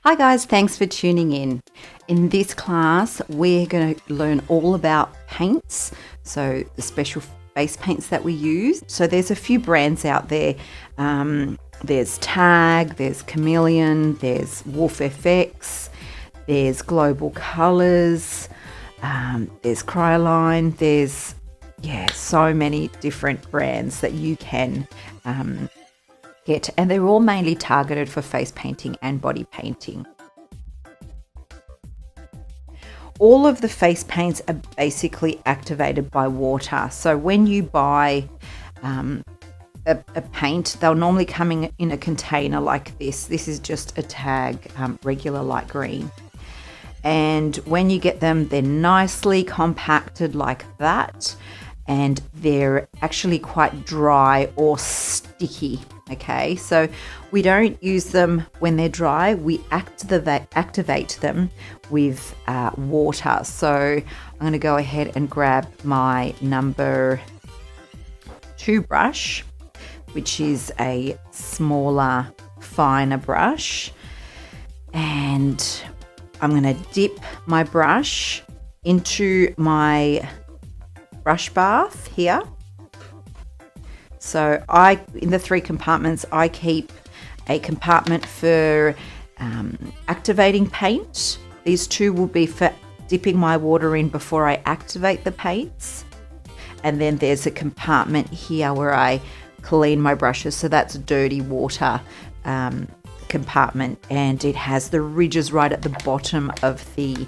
Hi guys, thanks for tuning in. In this class, we're going to learn all about paints, so the special face paints that we use. So there's a few brands out there. There's Tag, there's Chameleon, there's Wolf FX, there's Global Colours, there's Cryoline, there's so many different brands that you can get, and they're all mainly targeted for face painting and body painting. All of the face paints are basically activated by water. So when you buy a paint, they'll normally come in a container like this. This is just a Tag regular light green. And when you get them, they're nicely compacted like that. And they're actually quite dry or sticky. Okay, so we don't use them when they're dry. We activate them with water. So I'm going to go ahead and grab my number 2 brush, which is a smaller, finer brush. And I'm going to dip my brush into my brush bath here. So in the 3 compartments, I keep a compartment for activating paint. These 2 will be for dipping my water in before I activate the paints. And then there's a compartment here where I clean my brushes. So that's a dirty water compartment, and it has the ridges right at the bottom of the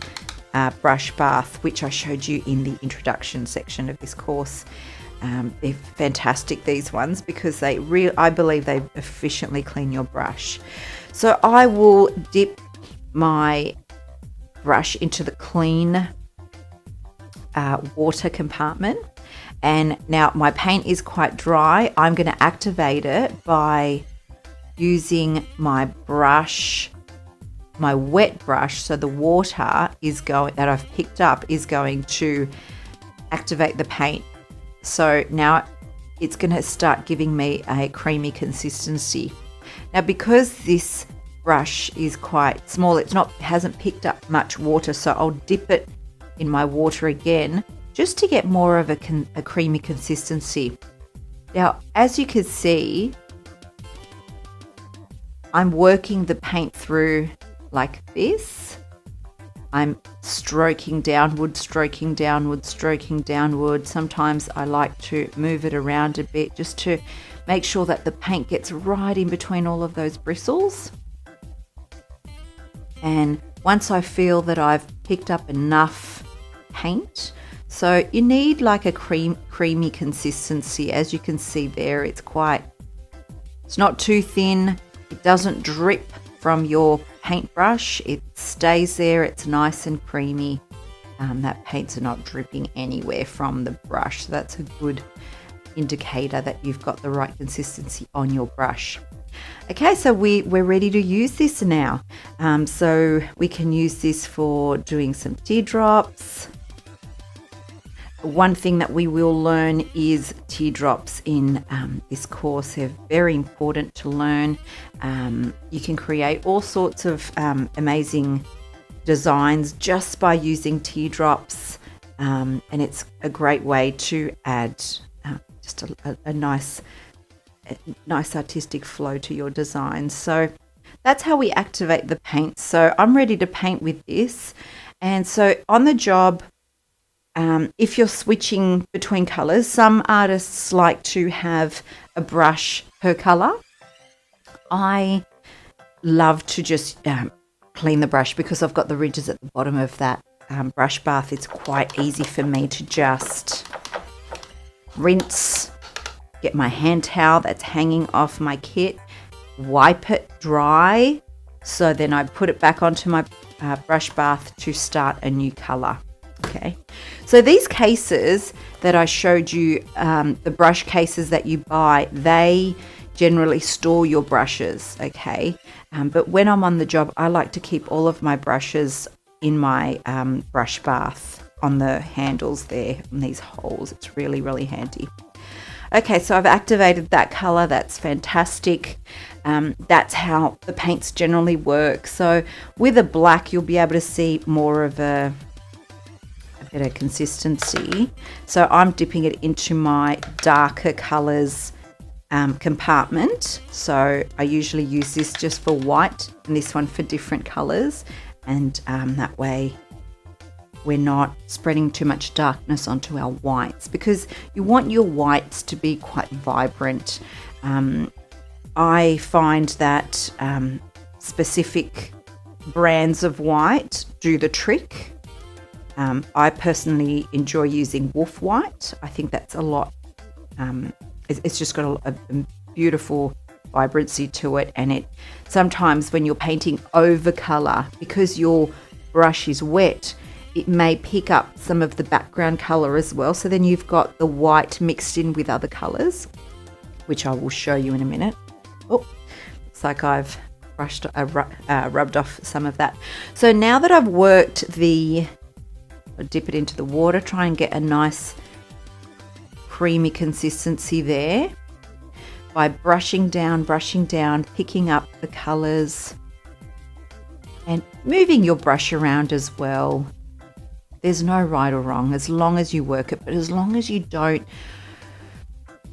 brush bath, which I showed you in the introduction section of this course. They're fantastic, these ones, because I believe they efficiently clean your brush. So I will dip my brush into the clean water compartment, and now my paint is quite dry. I'm going to activate it by using my brush, my wet brush. So the water that I've picked up is going to activate the paint. So now it's going to start giving me a creamy consistency. Now, because this brush is quite small, hasn't picked up much water, so I'll dip it in my water again just to get more of a creamy consistency. Now, as you can see, I'm working the paint through like this. I'm stroking downward, stroking downward, stroking downward. Sometimes I like to move it around a bit just to make sure that the paint gets right in between all of those bristles. And once I feel that I've picked up enough paint, so you need like a creamy consistency. As you can see there, it's not too thin. It doesn't drip from your paintbrush. It stays there. It's nice and creamy. That paints are not dripping anywhere from the brush. So that's a good indicator that you've got the right consistency on your brush. Okay, so we're ready to use this now. So we can use this for doing some teardrops. One thing that we will learn is teardrops in this course. They're very important to learn. You can create all sorts of amazing designs just by using teardrops, and it's a great way to add just a nice artistic flow to your designs. So that's how we activate the paint. So I'm ready to paint with this. And so on the job, if you're switching between colours, some artists like to have a brush per colour. I love to just clean the brush because I've got the ridges at the bottom of that brush bath. It's quite easy for me to just rinse, get my hand towel that's hanging off my kit, wipe it dry, so then I put it back onto my brush bath to start a new colour. Okay, so these cases that I showed you, the brush cases that you buy, they generally store your brushes, okay? But when I'm on the job, I like to keep all of my brushes in my brush bath on the handles there, on these holes. It's really, really handy. Okay, so I've activated that color. That's fantastic. That's how the paints generally work. So with a black, you'll be able to see more of a better consistency. So I'm dipping it into my darker colors compartment. So I usually use this just for white and this one for different colors. And that way we're not spreading too much darkness onto our whites, because you want your whites to be quite vibrant. I find that specific brands of white do the trick. I personally enjoy using Wolf White. I think that's a lot, it's just got a beautiful vibrancy to it, and it sometimes when you're painting over color, because your brush is wet, it may pick up some of the background color as well. So then you've got the white mixed in with other colors, which I will show you in a minute. Oh, looks like I've rubbed off some of that. So now that I've worked I'll dip it into the water, try and get a nice creamy consistency there by brushing down, picking up the colors and moving your brush around as well. There's no right or wrong as long as you work it, but as long as you don't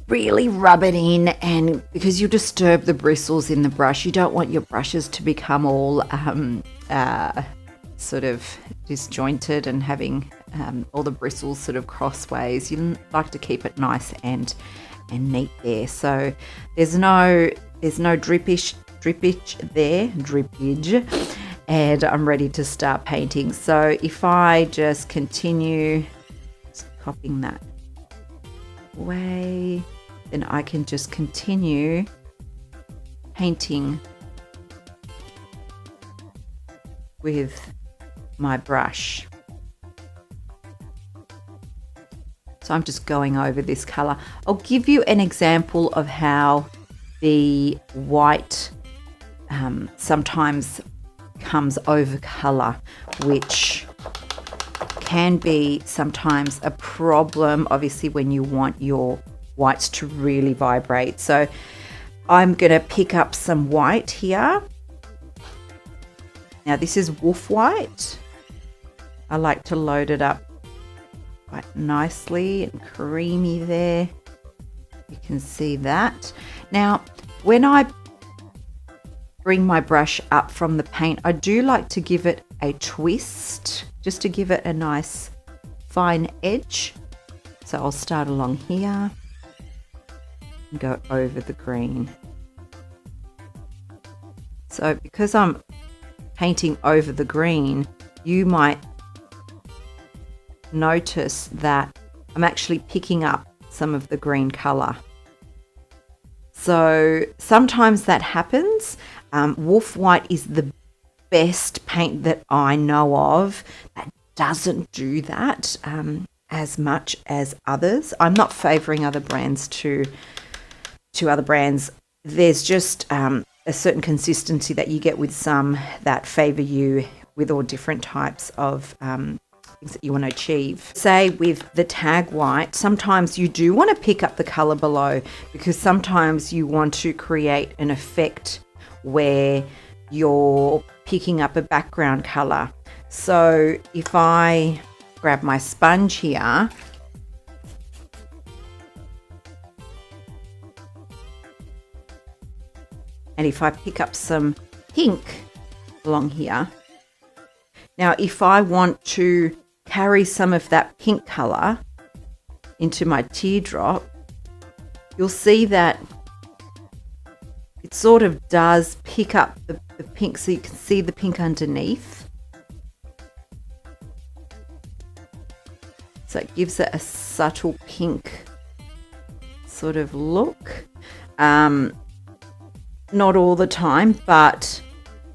really rub it in, and because you disturb the bristles in the brush, you don't want your brushes to become all sort of disjointed and having all the bristles sort of crossways. You like to keep it nice and neat there. So there's no drippage there, and I'm ready to start painting. So if I just continue copying that away, then I can just continue painting with my brush. So I'm just going over this color. I'll give you an example of how the white sometimes comes over color, which can be sometimes a problem, obviously, when you want your whites to really vibrate. So I'm going to pick up some white here. Now this is Wolf White. I like to load it up quite nicely and creamy there. You can see that. Now when I bring my brush up from the paint, I do like to give it a twist just to give it a nice fine edge. So I'll start along here and go over the green. So because I'm painting over the green, you might notice that I'm actually picking up some of the green color. So sometimes that happens. Wolf White is the best paint that I know of that doesn't do that as much as others. I'm not favoring other brands to other brands. There's just a certain consistency that you get with some that favor you with all different types of things that you want to achieve. Say with the tag white, sometimes you do want to pick up the color below, because sometimes you want to create an effect where you're picking up a background color. So if I grab my sponge here, and if I pick up some pink along here, now if I want to carry some of that pink color into my teardrop, you'll see that it sort of does pick up the pink, so you can see the pink underneath. So it gives it a subtle pink sort of look. Not all the time, but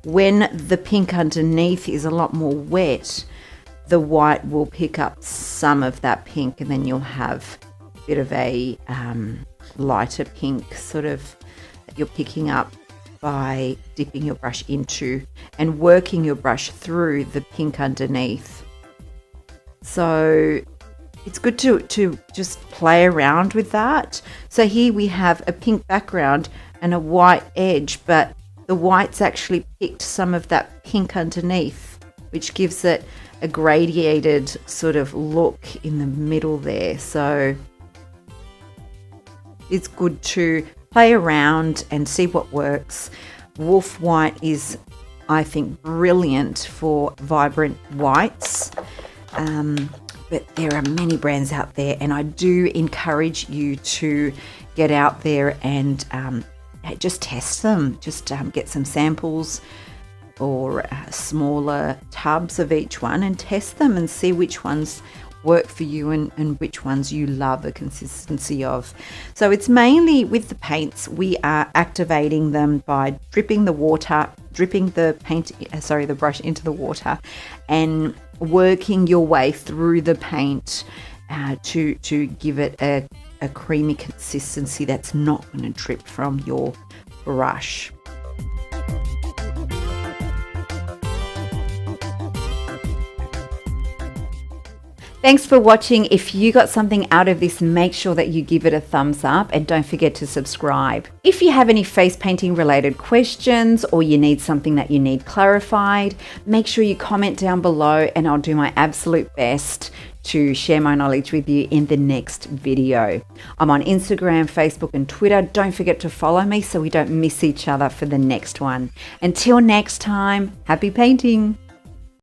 when the pink underneath is a lot more wet, the white will pick up some of that pink, and then you'll have a bit of a lighter pink sort of that you're picking up by dipping your brush into and working your brush through the pink underneath. So it's good to just play around with that. So here we have a pink background and a white edge, but the white's actually picked some of that pink underneath, which gives it a gradiated sort of look in the middle there. So it's good to play around and see what works. Wolf White is, I think, brilliant for vibrant whites. But there are many brands out there, and I do encourage you to get out there and just test them. Just get some samples or smaller tubs of each one and test them and see which ones work for you and which ones you love the consistency of. So it's mainly with the paints, we are activating them by dripping the brush into the water and working your way through the paint to give it a creamy consistency that's not going to drip from your brush. Thanks for watching. If you got something out of this, make sure that you give it a thumbs up and don't forget to subscribe. If you have any face painting related questions or you need something that you need clarified, make sure you comment down below and I'll do my absolute best to share my knowledge with you in the next video. I'm on Instagram, Facebook and Twitter. Don't forget to follow me so we don't miss each other for the next one. Until next time, happy painting.